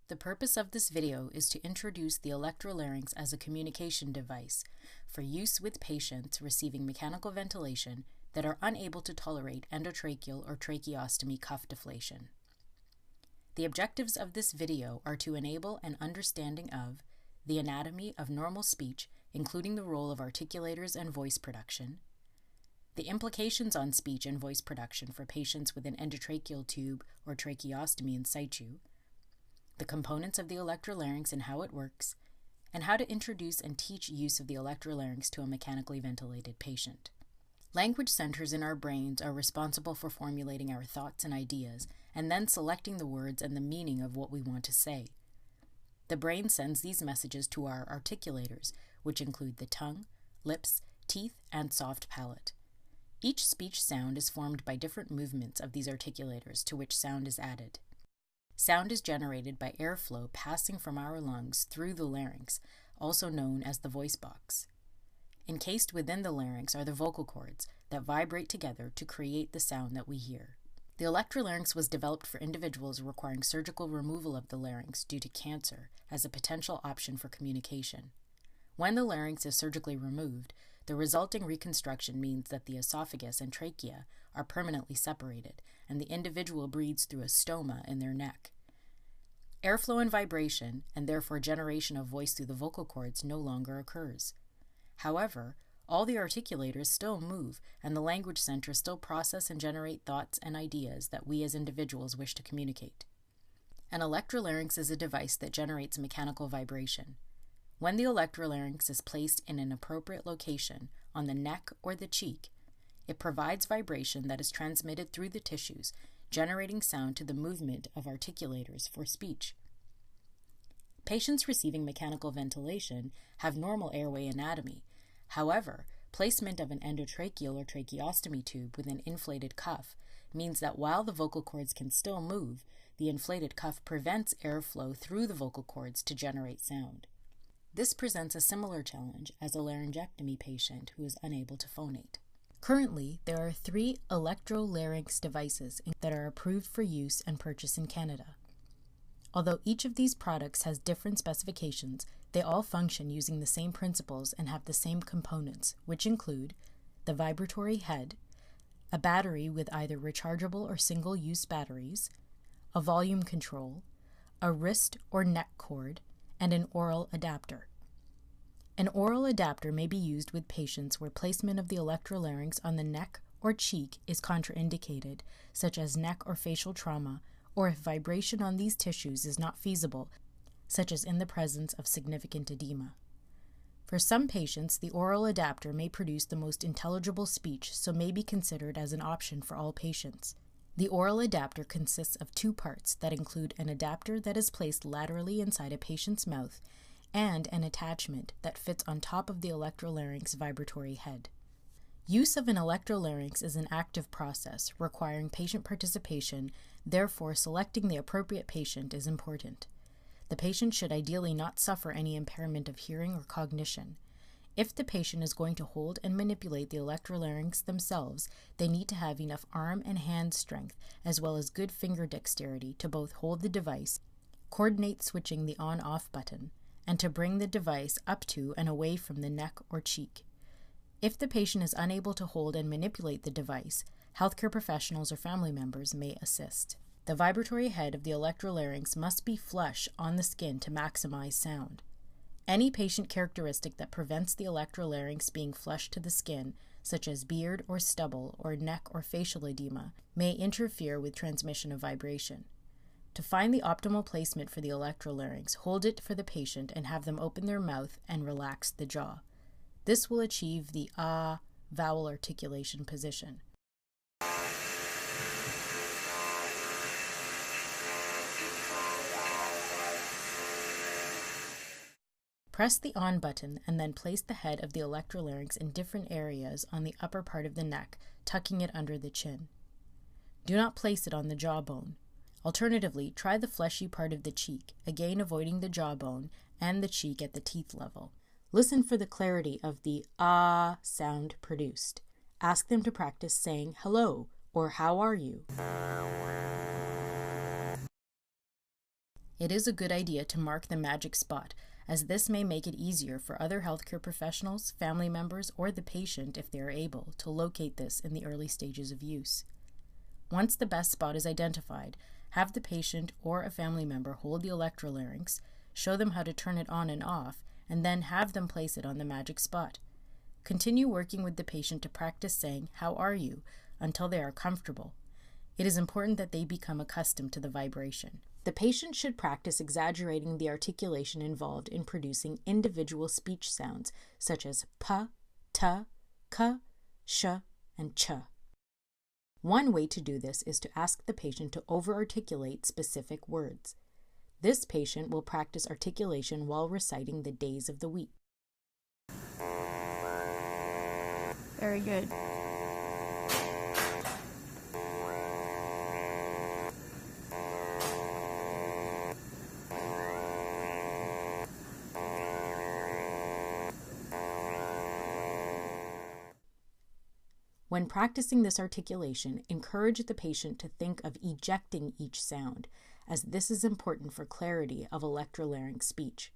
The purpose of this video is to introduce the electrolarynx as a communication device for use with patients receiving mechanical ventilation that are unable to tolerate endotracheal or tracheostomy cuff deflation. The objectives of this video are to enable an understanding of the anatomy of normal speech, including the role of articulators and voice production, the implications on speech and voice production for patients with an endotracheal tube or tracheostomy in situ, the components of the electrolarynx and how it works, and how to introduce and teach use of the electrolarynx to a mechanically ventilated patient. Language centers in our brains are responsible for formulating our thoughts and ideas, and then selecting the words and the meaning of what we want to say. The brain sends these messages to our articulators, which include the tongue, lips, teeth, and soft palate. Each speech sound is formed by different movements of these articulators to which sound is added. Sound is generated by airflow passing from our lungs through the larynx, also known as the voice box. Encased within the larynx are the vocal cords that vibrate together to create the sound that we hear. The electrolarynx was developed for individuals requiring surgical removal of the larynx due to cancer as a potential option for communication. When the larynx is surgically removed, the resulting reconstruction means that the esophagus and trachea are permanently separated, and the individual breathes through a stoma in their neck. Airflow and vibration, and therefore generation of voice through the vocal cords, no longer occurs. However, all the articulators still move, and the language centers still process and generate thoughts and ideas that we as individuals wish to communicate. An electrolarynx is a device that generates mechanical vibration. When the electrolarynx is placed in an appropriate location on the neck or the cheek, it provides vibration that is transmitted through the tissues, generating sound to the movement of articulators for speech. Patients receiving mechanical ventilation have normal airway anatomy. However, placement of an endotracheal or tracheostomy tube with an inflated cuff means that while the vocal cords can still move, the inflated cuff prevents airflow through the vocal cords to generate sound. This presents a similar challenge as a laryngectomy patient who is unable to phonate. Currently, there are 3 electrolarynx devices that are approved for use and purchase in Canada. Although each of these products has different specifications, they all function using the same principles and have the same components, which include the vibratory head, a battery with either rechargeable or single-use batteries, a volume control, a wrist or neck cord, and an oral adapter. An oral adapter may be used with patients where placement of the electrolarynx on the neck or cheek is contraindicated, such as neck or facial trauma, or if vibration on these tissues is not feasible, such as in the presence of significant edema. For some patients, the oral adapter may produce the most intelligible speech, so may be considered as an option for all patients. The oral adapter consists of 2 parts that include an adapter that is placed laterally inside a patient's mouth and an attachment that fits on top of the electrolarynx vibratory head. Use of an electrolarynx is an active process requiring patient participation, therefore selecting the appropriate patient is important. The patient should ideally not suffer any impairment of hearing or cognition. If the patient is going to hold and manipulate the electrolarynx themselves, they need to have enough arm and hand strength, as well as good finger dexterity to both hold the device, coordinate switching the on-off button, and to bring the device up to and away from the neck or cheek. If the patient is unable to hold and manipulate the device, healthcare professionals or family members may assist. The vibratory head of the electrolarynx must be flush on the skin to maximize sound. Any patient characteristic that prevents the electrolarynx being flush to the skin, such as beard or stubble or neck or facial edema, may interfere with transmission of vibration. To find the optimal placement for the electrolarynx, hold it for the patient and have them open their mouth and relax the jaw. This will achieve the ah vowel articulation position. Press the on button and then place the head of the electrolarynx in different areas on the upper part of the neck, tucking it under the chin. Do not place it on the jawbone. Alternatively, try the fleshy part of the cheek, again avoiding the jawbone and the cheek at the teeth level. Listen for the clarity of the ah sound produced. Ask them to practice saying hello or how are you. It is a good idea to mark the magic spot, as this may make it easier for other healthcare professionals, family members, or the patient, if they are able, to locate this in the early stages of use. Once the best spot is identified, have the patient or a family member hold the electrolarynx, show them how to turn it on and off, and then have them place it on the magic spot. Continue working with the patient to practice saying, "How are you?" until they are comfortable. It is important that they become accustomed to the vibration. The patient should practice exaggerating the articulation involved in producing individual speech sounds, such as pa, ta, ka, sh, and ch. One way to do this is to ask the patient to over-articulate specific words. This patient will practice articulation while reciting the days of the week. Very good. When practicing this articulation, encourage the patient to think of ejecting each sound, as this is important for clarity of electrolarynx speech.